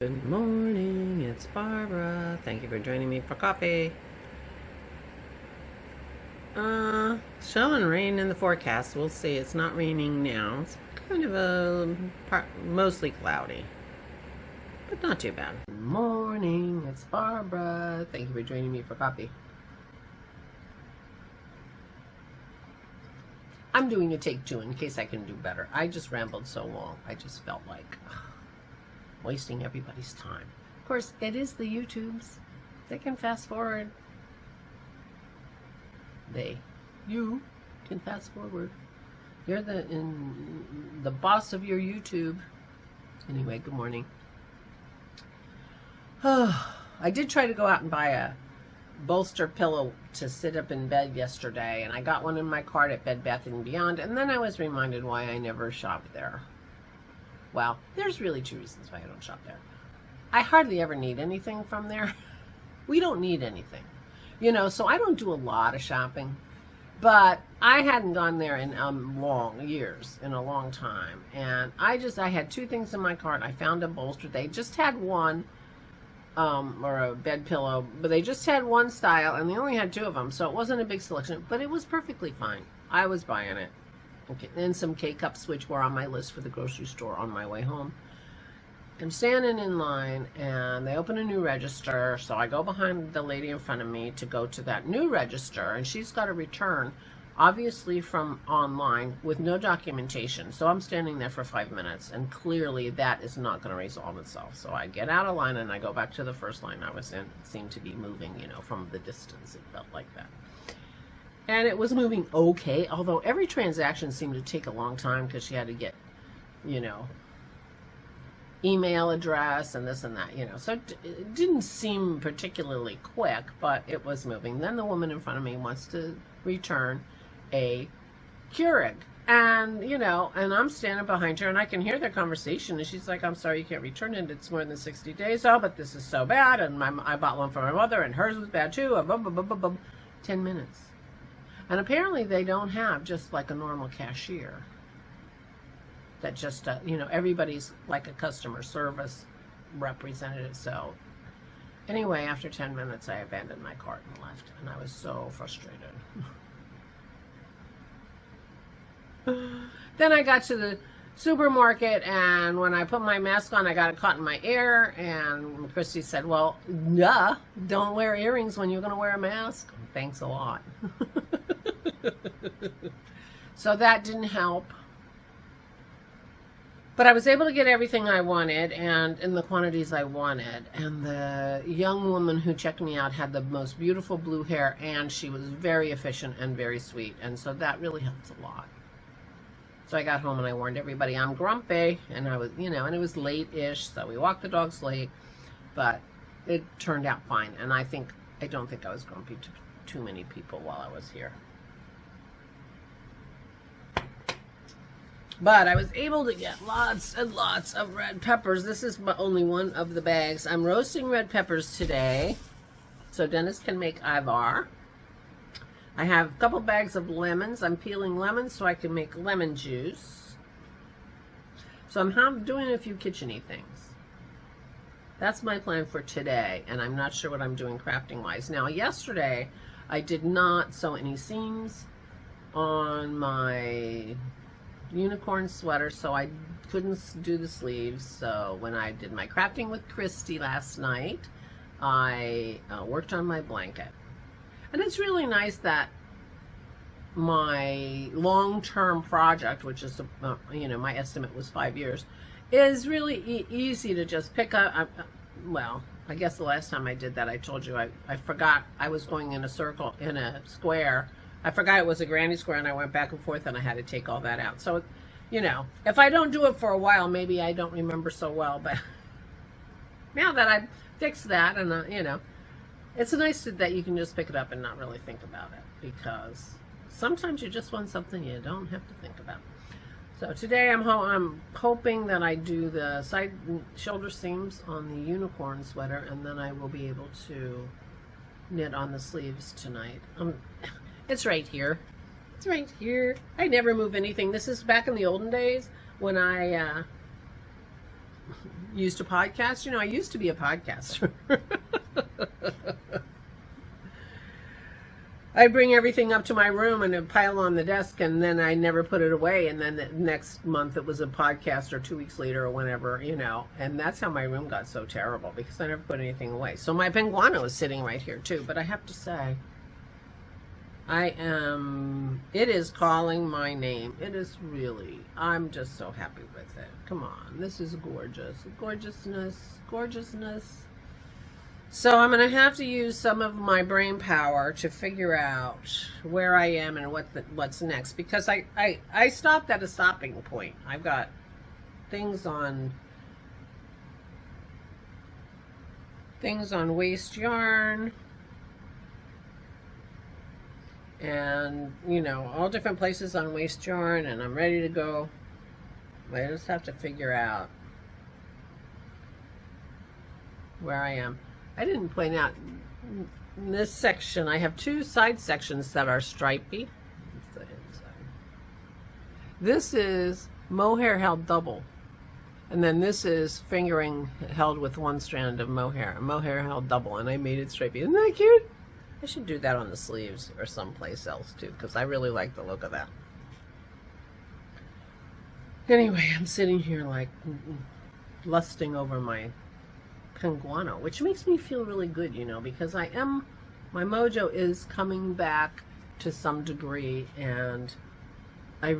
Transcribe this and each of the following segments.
Good morning, it's Barbara. Thank you for joining me for coffee. Showing rain in the forecast. We'll see. It's not raining now. It's kind of mostly cloudy, but not too bad. Good morning, it's Barbara. Thank you for joining me for coffee. I'm doing a take two in case I can do better. I just rambled so long. I just felt like wasting everybody's time. Of course, it is the YouTubes. They can fast forward. You can fast forward. You're the boss of your YouTube. Anyway, good morning. I did try to go out and buy a bolster pillow to sit up in bed yesterday, and I got one in my cart at Bed Bath & Beyond, and then I was reminded why I never shopped there. Well, there's really two reasons why I don't shop there. I hardly ever need anything from there. We don't need anything, so I don't do a lot of shopping. But I hadn't gone there in in a long time. And I had two things in my cart. I found a bolster. They just had one, or a bed pillow, but they just had one style, and they only had two of them. So it wasn't a big selection, but it was perfectly fine. I was buying it. Okay, and some K-cups, which were on my list for the grocery store on my way home. I'm standing in line, and they open a new register, so I go behind the lady in front of me to go to that new register, and she's got a return, obviously from online, with no documentation. So I'm standing there for 5 minutes, and clearly that is not going to resolve itself. So I get out of line, and I go back to the first line I was in. It seemed to be moving, from the distance. It felt like that. And it was moving okay, although every transaction seemed to take a long time because she had to get, email address and this and that, So it didn't seem particularly quick, but it was moving. Then the woman in front of me wants to return a Keurig. And, and I'm standing behind her, and I can hear their conversation, and she's like, I'm sorry, you can't return it. It's more than 60 days. Oh, but this is so bad, and I bought one for my mother, and hers was bad too. 10 minutes. And apparently they don't have just like a normal cashier. That just, everybody's like a customer service representative. So anyway, after 10 minutes, I abandoned my cart and left. And I was so frustrated. Then I got to the supermarket, and when I put my mask on, I got it caught in my ear. And Christy said, well, duh, don't wear earrings when you're going to wear a mask. Thanks a lot. So that didn't help. But I was able to get everything I wanted, and in the quantities I wanted. And the young woman who checked me out had the most beautiful blue hair, and she was very efficient and very sweet. And so that really helped a lot. So I got home and I warned everybody I'm grumpy, and I was, and it was late-ish, so we walked the dogs late, but it turned out fine. And I don't think I was grumpy to too many people while I was here. But I was able to get lots and lots of red peppers. This is only one of the bags. I'm roasting red peppers today, so Dennis can make Ivar. I have a couple bags of lemons. I'm peeling lemons so I can make lemon juice. So I'm doing a few kitchen-y things. That's my plan for today, and I'm not sure what I'm doing crafting-wise. Now, yesterday, I did not sew any seams on my unicorn sweater, so I couldn't do the sleeves. So when I did my crafting with Christy last night, I worked on my blanket. And it's really nice that my long-term project, which is, my estimate was 5 years, is really easy to just pick up. Well, I guess the last time I did that, I told you I forgot I was going in a circle, in a square. I forgot it was a granny square, and I went back and forth, and I had to take all that out. So, if I don't do it for a while, maybe I don't remember so well. But now that I've fixed that, and, it's nice that you can just pick it up and not really think about it. Because sometimes you just want something you don't have to think about. So today I'm hoping that I do the side shoulder seams on the unicorn sweater, and then I will be able to knit on the sleeves tonight. It's right here. It's right here. I never move anything. This is back in the olden days when I used to podcast. You know, I used to be a podcaster. I'd bring everything up to my room and it'd pile on the desk, and then I never put it away. And then the next month it was a podcast, or 2 weeks later or whenever, you know. And that's how my room got so terrible, because I never put anything away. So my penguano is sitting right here too. But I have to say, it is calling my name. It is really, I'm just so happy with it. Come on, this is gorgeous. Gorgeousness. So I'm going to have to use some of my brain power to figure out where I am and what's next, because I stopped at a stopping point. I've got things on waste yarn, and, you know, all different places on waste yarn, and I'm ready to go. I just have to figure out where I am. I didn't point out, in this section, I have 2 side sections that are stripy. This is mohair held double. And then this is fingering held with 1 strand of mohair. Mohair held double, and I made it stripy. Isn't that cute? I should do that on the sleeves or someplace else too, because I really like the look of that. Anyway, I'm sitting here like lusting over my penguano, which makes me feel really good, you know, because my mojo is coming back to some degree, and that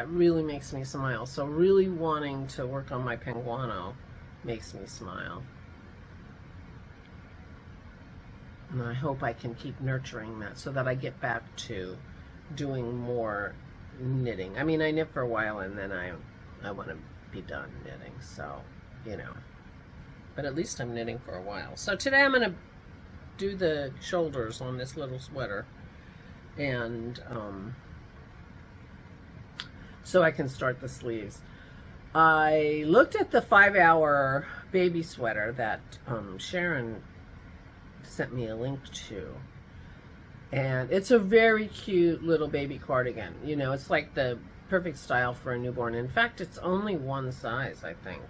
really makes me smile. So really wanting to work on my penguano makes me smile. And I hope I can keep nurturing that so that I get back to doing more knitting. I mean, I knit for a while and then I want to be done knitting, so, you know. But at least I'm knitting for a while. So today I'm going to do the shoulders on this little sweater, and so I can start the sleeves. I looked at the 5-hour baby sweater that Sharon sent me a link to, and it's a very cute little baby cardigan. You know, it's like the perfect style for a newborn. In fact, it's only 1 size, I think.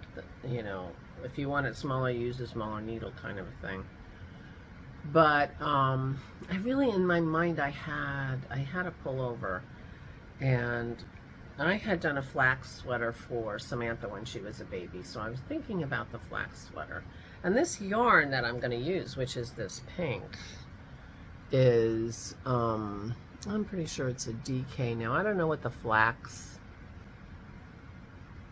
You know, if you want it smaller, use a smaller needle, kind of a thing. But I really, in my mind, I had a pullover, and I had done a flax sweater for Samantha when she was a baby, so I was thinking about the flax sweater. And this yarn that I'm going to use, which is this pink, is I'm pretty sure it's a DK. Now I don't know what the flax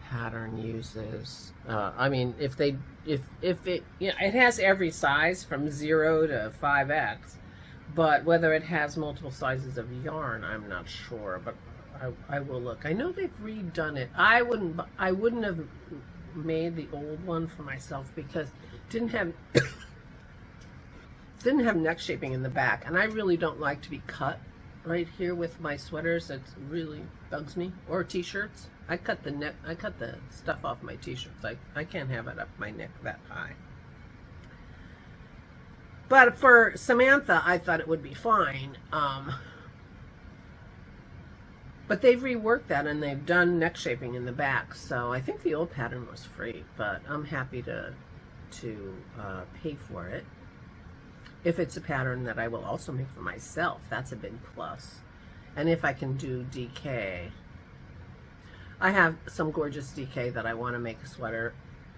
pattern uses. I mean, if it, you know, it has every size from 0 to 5X, but whether it has multiple sizes of yarn, I'm not sure. But I will look. I know they've redone it. I wouldn't have made the old one for myself because it didn't have neck shaping in the back, and I really don't like to be cut right here with my sweaters. It really bugs me. Or t-shirts. I cut the stuff off my t-shirts. I can't have it up my neck that high. But for Samantha, I thought it would be fine. But they've reworked that, and they've done neck shaping in the back. So I think the old pattern was free, but I'm happy to pay for it. If it's a pattern that I will also make for myself, that's a big plus. And if I can do DK, I have some gorgeous DK that I want to make a sweater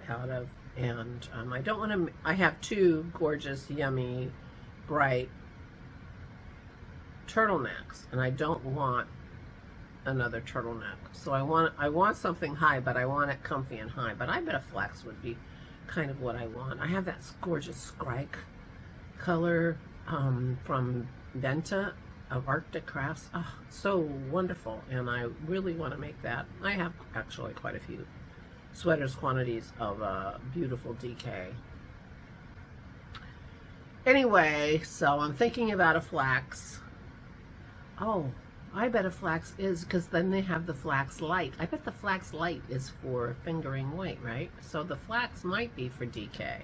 out of, and I don't want to. I have 2 gorgeous, yummy, bright turtlenecks, and I don't want another turtleneck. So I want something high, but I want it comfy and high. But I bet a flax would be kind of what I want. I have that gorgeous Scrike color from Benta of Arctic Crafts. Oh, so wonderful, and I really want to make that. I have actually quite a few sweaters quantities of beautiful DK. Anyway, so I'm thinking about a flax. Oh, I bet a flax is, because then they have the flax light. I bet the flax light is for fingering white, right? So the flax might be for DK.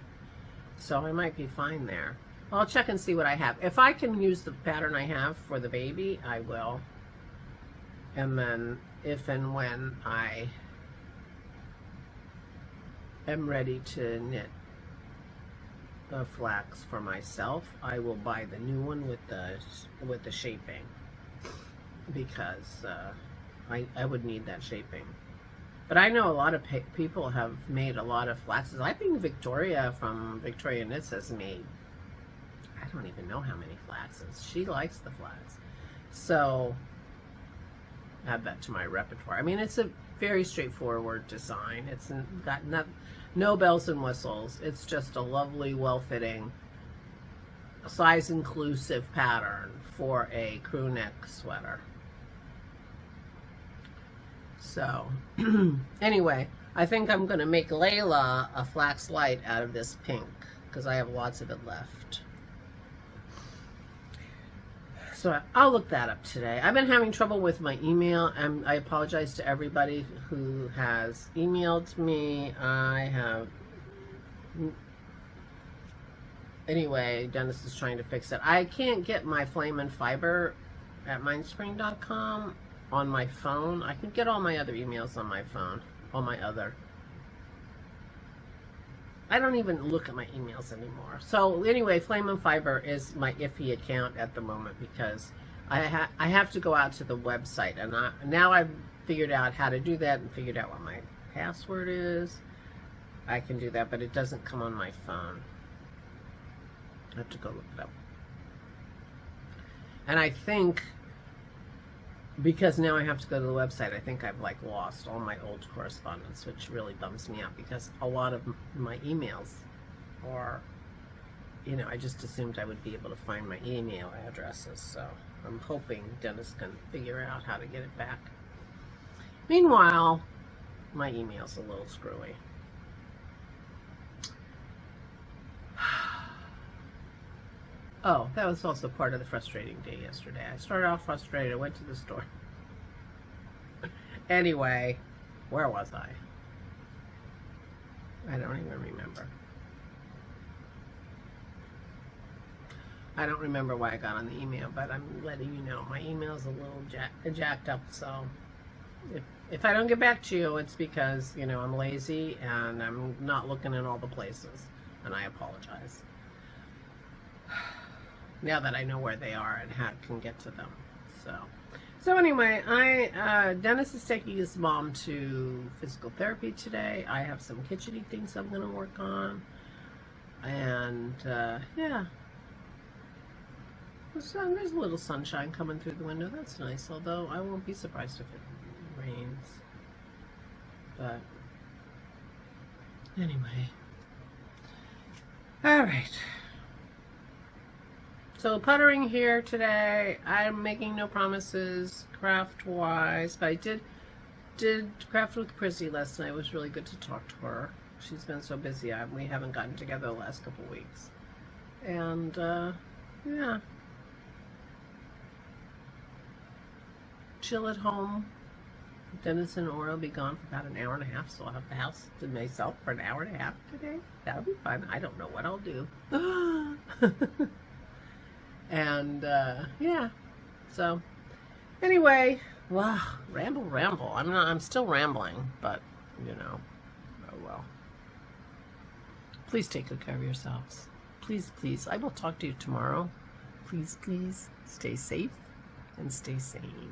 So I might be fine there. I'll check and see what I have. If I can use the pattern I have for the baby, I will. And then if and when I am ready to knit a flax for myself, I will buy the new one with the shaping, because I would need that shaping. But I know a lot of people have made a lot of flaxes. I think Victoria from Victoria Knits has made, I don't even know how many flaxes. She likes the flax. So add that to my repertoire. I mean, it's a very straightforward design. It's got no bells and whistles. It's just a lovely, well-fitting, size-inclusive pattern for a crew neck sweater. So, anyway, I think I'm going to make Layla a flax light out of this pink, because I have lots of it left. So I'll look that up today. I've been having trouble with my email, and I apologize to everybody who has emailed me. Anyway, Dennis is trying to fix it. I can't get my Flame and Fiber at mindspring.com on my phone. I can get all my other emails on my phone, I don't even look at my emails anymore. So anyway, Flame and Fiber is my iffy account at the moment, because I have to go out to the website, and now I've figured out how to do that and figured out what my password is. I can do that, but it doesn't come on my phone. I have to go look it up. And I think, because now I have to go to the website, I think I've like lost all my old correspondence, which really bums me out, because a lot of my emails are, you know, I just assumed I would be able to find my email addresses. So I'm hoping Dennis can figure out how to get it back. Meanwhile, my email's a little screwy. Oh, that was also part of the frustrating day yesterday. I started off frustrated. I went to the store. Anyway, where was I? I don't even remember. I don't remember why I got on the email, but I'm letting you know my email's a little jacked up. So if I don't get back to you, it's because, you know, I'm lazy and I'm not looking in all the places, and I apologize. Now that I know where they are and how I can get to them. So anyway, Dennis is taking his mom to physical therapy today. I have some kitcheny things I'm going to work on. And, yeah. There's a little sunshine coming through the window. That's nice, although I won't be surprised if it rains. But, anyway. Alright. So puttering here today. I'm making no promises craft-wise, but I did craft with Chrissy last night. It was really good to talk to her. She's been so busy. We haven't gotten together the last couple weeks. And, yeah. Chill at home. Dennis and Aura will be gone for about an hour and a half, so I'll have the house to myself for an hour and a half today. That'll be fun. I don't know what I'll do. And, yeah, so, anyway, wow, ramble. I'm still rambling, but, you know, oh well. Please take good care of yourselves. Please, I will talk to you tomorrow. Please, stay safe and stay sane.